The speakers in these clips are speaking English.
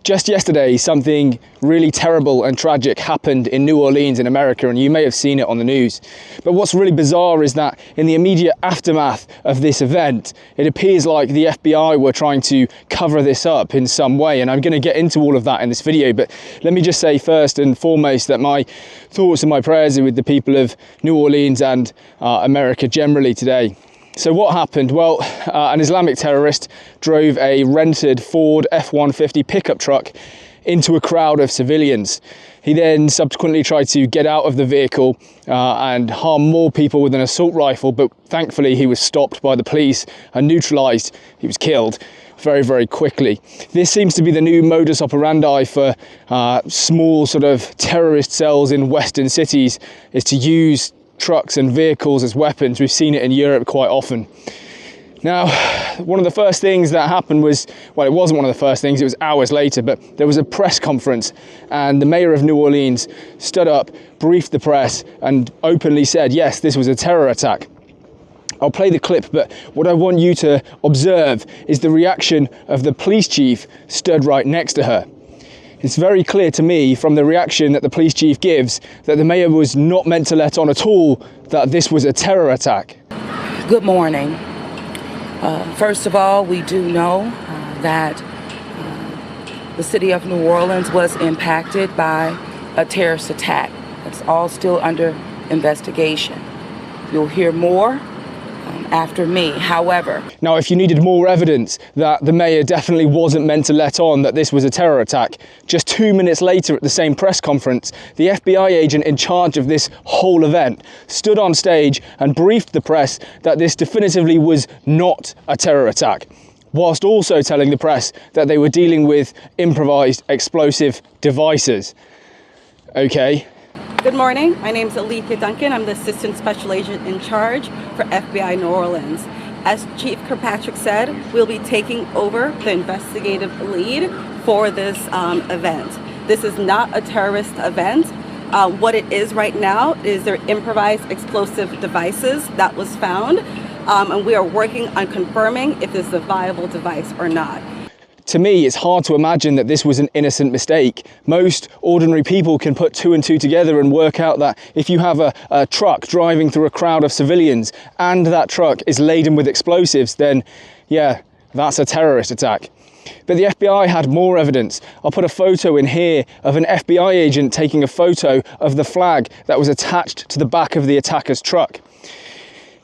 Just yesterday, something really terrible and tragic happened in New Orleans in America, and you may have seen it on the news. But what's really bizarre is that in the immediate aftermath of this event, it appears like the FBI were trying to cover this up in some way, and I'm going to get into all of that in this video. But let me just say first and foremost that my thoughts and my prayers are with the people of New Orleans and America generally today. So what happened? Well, an Islamic terrorist drove a rented Ford F-150 pickup truck into a crowd of civilians. He then subsequently tried to get out of the vehicle and harm more people with an assault rifle, but thankfully he was stopped by the police and neutralized. He was killed very, very quickly. This seems to be the new modus operandi for small sort of terrorist cells in Western cities, is to use trucks and vehicles as weapons. We've seen it in Europe quite often. Now, one of the first things that happened was, well, it wasn't one of the first things, it was hours later, but there was a press conference and the mayor of New Orleans stood up, briefed the press and openly said, yes, this was a terror attack. I'll play the clip, but what I want you to observe is the reaction of the police chief stood right next to her. It's very clear to me from the reaction that the police chief gives that the mayor was not meant to let on at all that this was a terror attack. Good morning. First of all, we do know that the city of New Orleans was impacted by a terrorist attack. It's all still under investigation. You'll hear more after me. However, now, if you needed more evidence that the mayor definitely wasn't meant to let on that this was a terror attack, just 2 minutes later at the same press conference, the FBI agent in charge of this whole event stood on stage and briefed the press that this definitively was not a terror attack, whilst also telling the press that they were dealing with improvised explosive devices. Okay. Good morning, my name is Alethea Duncan. I'm the Assistant Special Agent in charge for FBI New Orleans. As Chief Kirkpatrick said, we'll be taking over the investigative lead for this event. This is not a terrorist event. What it is right now is their improvised explosive devices that was found, and we are working on confirming if this is a viable device or not. To me, it's hard to imagine that this was an innocent mistake. Most ordinary people can put two and two together and work out that if you have a truck driving through a crowd of civilians and that truck is laden with explosives, then yeah, that's a terrorist attack. But the FBI had more evidence. I'll put a photo in here of an FBI agent taking a photo of the flag that was attached to the back of the attacker's truck.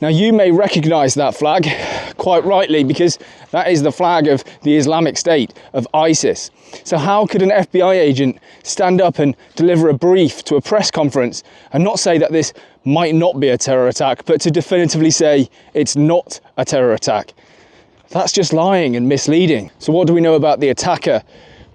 Now, you may recognize that flag quite rightly because that is the flag of the Islamic State, of ISIS. So how could an FBI agent stand up and deliver a brief to a press conference and not say that this might not be a terror attack, but to definitively say it's not a terror attack? That's just lying and misleading. So what do we know about the attacker?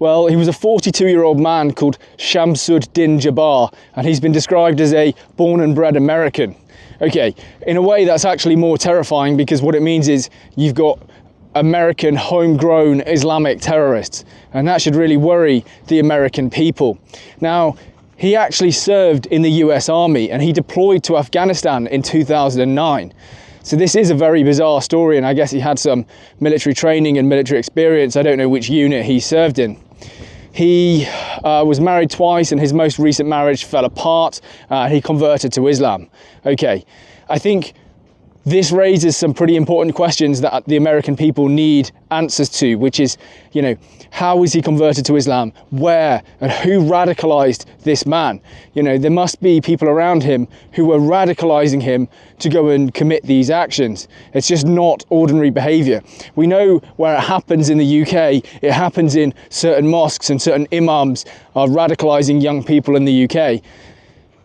Well, he was a 42-year-old man called Shamsuddin Jabbar, and he's been described as a born and bred American. Okay, in a way that's actually more terrifying because what it means is you've got American homegrown Islamic terrorists, and that should really worry the American people. Now, he actually served in the US Army and he deployed to Afghanistan in 2009. So this is a very bizarre story, and I guess he had some military training and military experience. I don't know which unit he served in. He was married twice and his most recent marriage fell apart. He converted to Islam. Okay, I think this raises some pretty important questions that the American people need answers to, which is, you know, how was he converted to Islam? Where? And who radicalized this man? You know, there must be people around him who were radicalizing him to go and commit these actions. It's just not ordinary behavior. We know where it happens in the UK. It happens in certain mosques, and certain imams are radicalizing young people in the UK.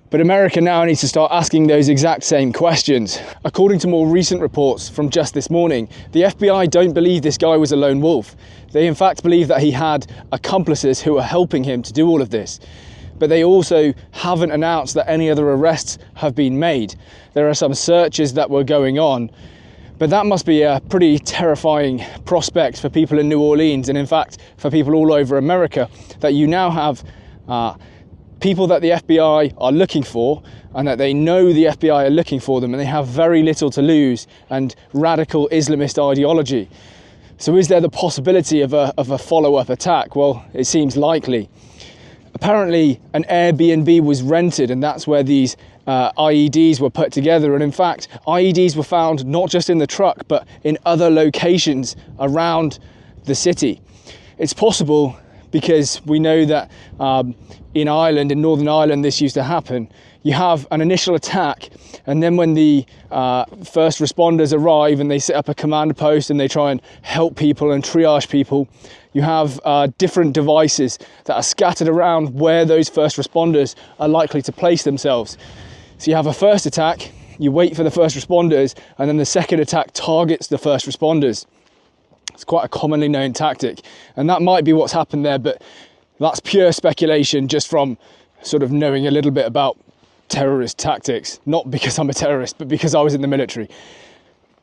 But America now needs to start asking those exact same questions. According to more recent reports from just this morning, the FBI don't believe this guy was a lone wolf. They in fact believe that he had accomplices who were helping him to do all of this. But they also haven't announced that any other arrests have been made. There are some searches that were going on, but that must be a pretty terrifying prospect for people in New Orleans, and in fact for people all over America, that you now have people that the FBI are looking for, and that they know the FBI are looking for them, and they have very little to lose, and radical Islamist ideology. So is there the possibility of a follow-up attack? Well, it seems likely. Apparently an Airbnb was rented, and that's where these IEDs were put together. And in fact, IEDs were found not just in the truck, but in other locations around the city. It's possible because we know that in Ireland, in Northern Ireland, this used to happen. You have an initial attack, and then when the first responders arrive and they set up a command post and they try and help people and triage people, you have different devices that are scattered around where those first responders are likely to place themselves. So you have a first attack, you wait for the first responders, and then the second attack targets the first responders. It's quite a commonly known tactic, and that might be what's happened there, but that's pure speculation just from sort of knowing a little bit about terrorist tactics, not because I'm a terrorist, but because I was in the military.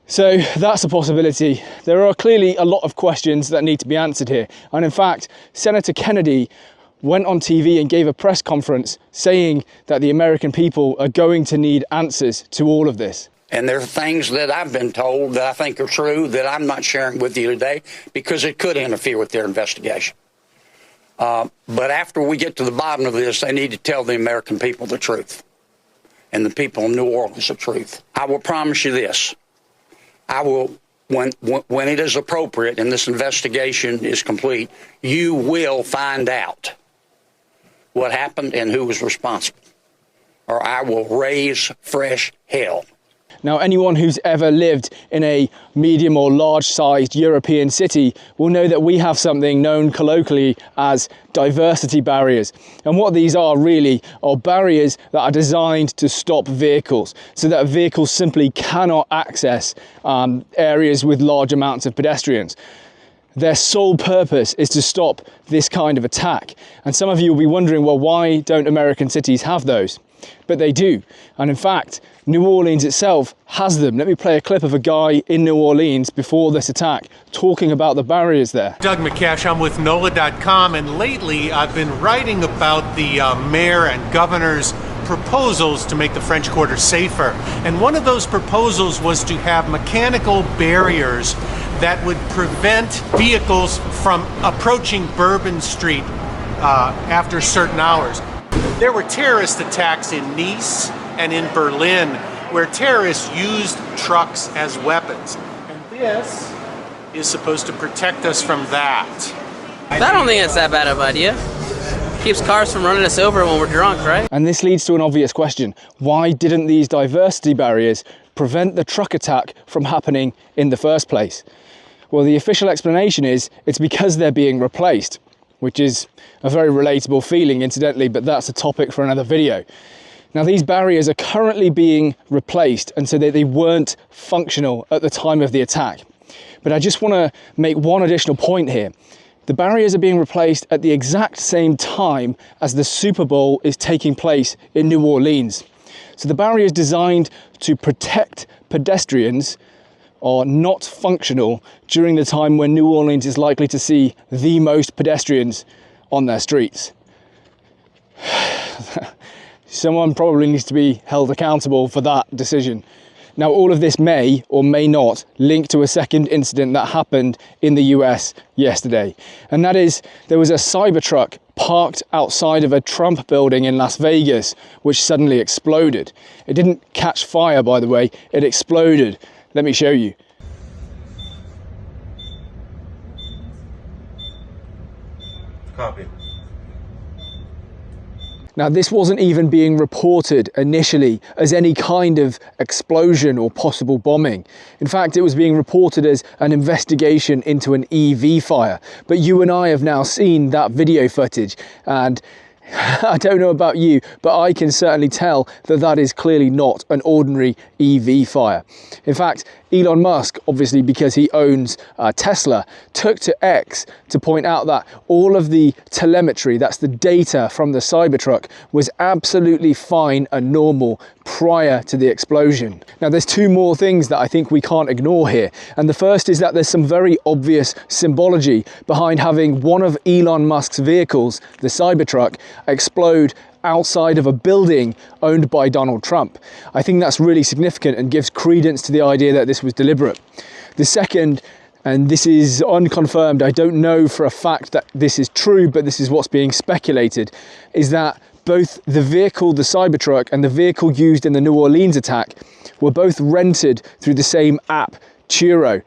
So that's a possibility. There are clearly a lot of questions that need to be answered here. And in fact, Senator Kennedy went on TV and gave a press conference saying that the American people are going to need answers to all of this. And there are things that I've been told that I think are true that I'm not sharing with you today because it could interfere with their investigation. But after we get to the bottom of this, they need to tell the American people the truth and the people of New Orleans the truth. I will promise you this. I will, when it is appropriate and this investigation is complete, you will find out what happened and who was responsible, or I will raise fresh hell. Now, anyone who's ever lived in a medium or large-sized European city will know that we have something known colloquially as diversity barriers. And what these are really are barriers that are designed to stop vehicles, so that vehicles simply cannot access areas with large amounts of pedestrians. Their sole purpose is to stop this kind of attack. And some of you will be wondering, well, why don't American cities have those? But they do. And in fact, New Orleans itself has them. Let me play a clip of a guy in New Orleans before this attack talking about the barriers there. Doug McCash, I'm with NOLA.com, and lately I've been writing about the mayor and governor's proposals to make the French Quarter safer. And one of those proposals was to have mechanical barriers that would prevent vehicles from approaching Bourbon Street after certain hours. There were terrorist attacks in Nice and in Berlin where terrorists used trucks as weapons. And this is supposed to protect us from that. I don't think it's that bad of an idea. Keeps cars from running us over when we're drunk, right? And this leads to an obvious question. Why didn't these diversity barriers prevent the truck attack from happening in the first place? Well, the official explanation is it's because they're being replaced, which is a very relatable feeling, incidentally, but that's a topic for another video. Now, these barriers are currently being replaced, and so they weren't functional at the time of the attack. But I just want to make one additional point here. The barriers are being replaced at the exact same time as the Super Bowl is taking place in New Orleans. So the barriers designed to protect pedestrians are not functional during the time when New Orleans is likely to see the most pedestrians on their streets. Someone probably needs to be held accountable for that decision. Now, all of this may or may not link to a second incident that happened in the US yesterday. And that is, there was a Cybertruck parked outside of a Trump building in Las Vegas, which suddenly exploded. It didn't catch fire, by the way, it exploded. Let me show you. Copy. Now, this wasn't even being reported initially as any kind of explosion or possible bombing. In fact, it was being reported as an investigation into an EV fire. But you and I have now seen that video footage, and I don't know about you, but I can certainly tell that that is clearly not an ordinary EV fire. In fact, Elon Musk, obviously because he owns Tesla, took to X to point out that all of the telemetry, that's the data from the Cybertruck, was absolutely fine and normal prior to the explosion. Now, there's two more things that I think we can't ignore here. And the first is that there's some very obvious symbology behind having one of Elon Musk's vehicles, the Cybertruck, explode outside of a building owned by Donald Trump. I think that's really significant and gives credence to the idea that this was deliberate. The second and this is unconfirmed, I don't know for a fact that this is true, but this is what's being speculated, is that both the vehicle, the Cybertruck, and the vehicle used in the New Orleans attack were both rented through the same app, Turo.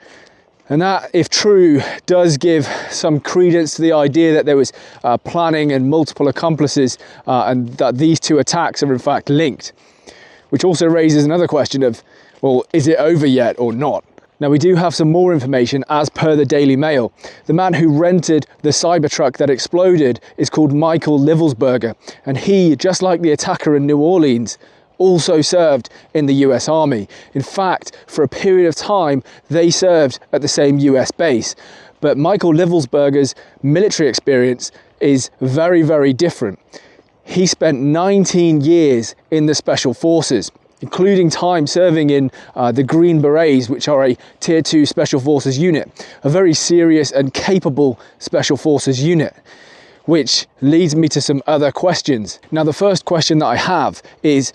And that, if true, does give some credence to the idea that there was planning and multiple accomplices, and that these two attacks are in fact linked. Which also raises another question of, well, is it over yet or not? Now, we do have some more information as per the Daily Mail. The man who rented the Cybertruck that exploded is called Michael Livelsberger, and he, just like the attacker in New Orleans, also served in the US Army. In fact, for a period of time, they served at the same US base. But Michael Livelsberger's military experience is very, very different. He spent 19 years in the Special Forces, including time serving in the Green Berets, which are a Tier 2 Special Forces unit, a very serious and capable Special Forces unit, which leads me to some other questions. Now, the first question that I have is,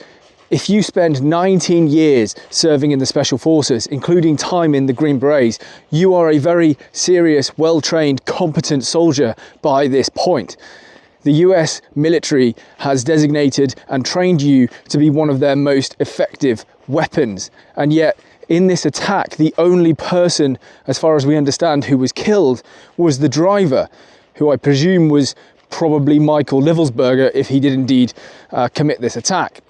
if you spend 19 years serving in the Special Forces, including time in the Green Berets, you are a very serious, well-trained, competent soldier by this point. The US military has designated and trained you to be one of their most effective weapons. And yet, in this attack, the only person, as far as we understand, who was killed was the driver, who I presume was probably Michael Livelsberger if he did indeed commit this attack.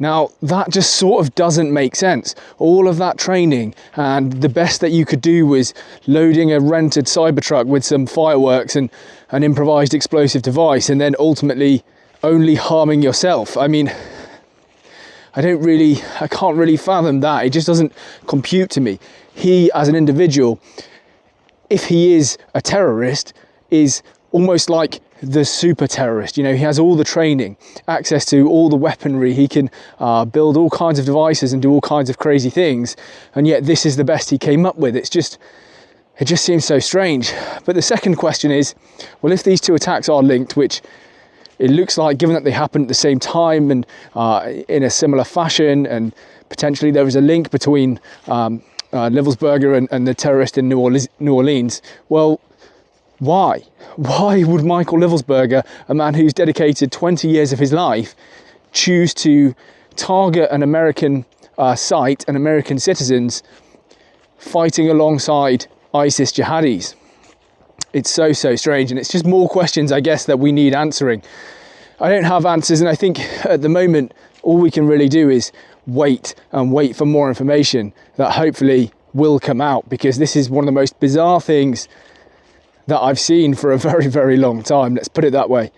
Now, that just sort of doesn't make sense. All of that training, and the best that you could do was loading a rented Cybertruck with some fireworks and an improvised explosive device, and then ultimately only harming yourself. I mean, I can't really fathom that. It just doesn't compute to me. He, as an individual, if he is a terrorist, is almost like the super terrorist. You know, he has all the training, access to all the weaponry, he can build all kinds of devices and do all kinds of crazy things, and yet this is the best he came up with. It just seems so strange. But the second question is, well, if these two attacks are linked, which it looks like, given that they happened at the same time and in a similar fashion, and potentially there is a link between Livelsberger and the terrorist in New Orleans, well, why? Why would Michael Livelsberger, a man who's dedicated 20 years of his life, choose to target an American site and American citizens fighting alongside ISIS jihadis? It's so strange, and it's just more questions, I guess, that we need answering. I don't have answers, and I think at the moment all we can really do is wait for more information that hopefully will come out, because this is one of the most bizarre things that I've seen for a very, very long time. Let's put it that way.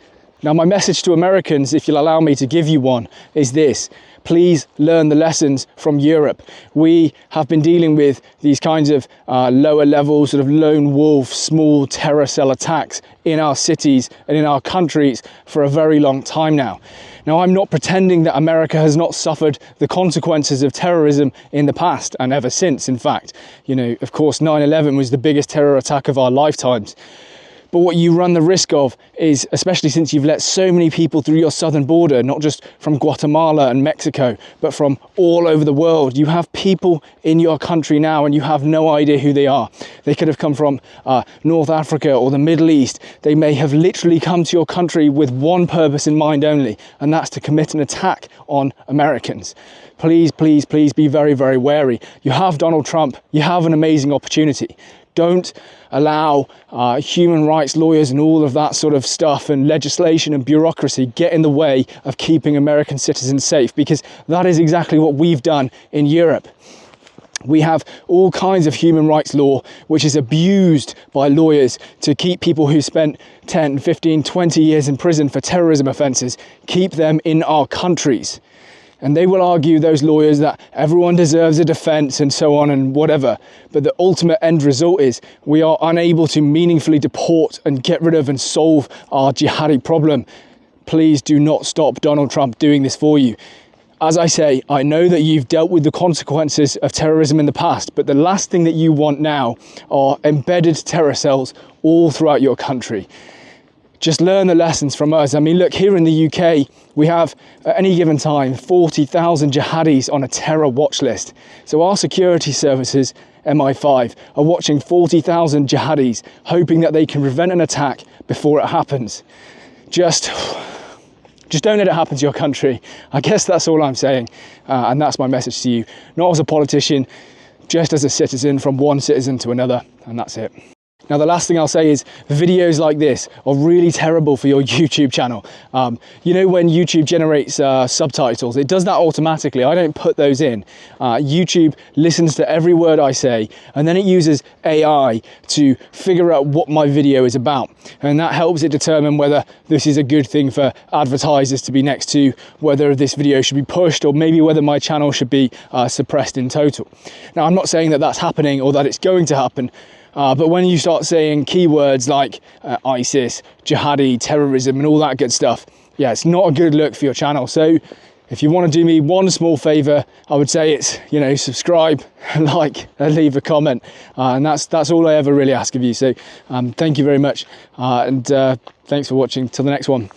Now, my message to Americans, if you'll allow me to give you one, is this: please learn the lessons from Europe. We have been dealing with these kinds of lower level, sort of lone wolf, small terror cell attacks in our cities and in our countries for a very long time now. Now, I'm not pretending that America has not suffered the consequences of terrorism in the past, and ever since, in fact. You know, of course, 9/11 was the biggest terror attack of our lifetimes. But what you run the risk of is, especially since you've let so many people through your southern border, not just from Guatemala and Mexico, but from all over the world, you have people in your country now and you have no idea who they are. They could have come from North Africa or the Middle East. They may have literally come to your country with one purpose in mind only, and that's to commit an attack on Americans. Please, please, please be very, very wary. You have Donald Trump. You have an amazing opportunity. Don't allow human rights lawyers and all of that sort of stuff and legislation and bureaucracy get in the way of keeping American citizens safe, because that is exactly what we've done in Europe. We have all kinds of human rights law which is abused by lawyers to keep people who spent 10, 15, 20 years in prison for terrorism offences, keep them in our countries. And they will argue, those lawyers, that everyone deserves a defence and so on and whatever. But the ultimate end result is we are unable to meaningfully deport and get rid of and solve our jihadi problem. Please do not stop Donald Trump doing this for you. As I say, I know that you've dealt with the consequences of terrorism in the past, but the last thing that you want now are embedded terror cells all throughout your country. Just learn the lessons from us. I mean, look, here in the UK, we have, at any given time, 40,000 jihadis on a terror watch list. So our security services MI5 are watching 40,000 jihadis, hoping that they can prevent an attack before it happens. Just don't let it happen to your country. I guess that's all I'm saying, and that's my message to you. Not as a politician, just as a citizen, from one citizen to another, and that's it. Now, the last thing I'll say is videos like this are really terrible for your YouTube channel. You know, when YouTube generates subtitles, it does that automatically. I don't put those in. YouTube listens to every word I say, and then it uses AI to figure out what my video is about. And that helps it determine whether this is a good thing for advertisers to be next to, whether this video should be pushed, or maybe whether my channel should be suppressed in total. Now, I'm not saying that that's happening or that it's going to happen, but when you start saying keywords like ISIS, jihadi, terrorism, and all that good stuff, yeah, it's not a good look for your channel. So if you want to do me one small favor, I would say it's, you know, subscribe, like, and leave a comment. And that's all I ever really ask of you. So thank you very much. And thanks for watching. Till the next one.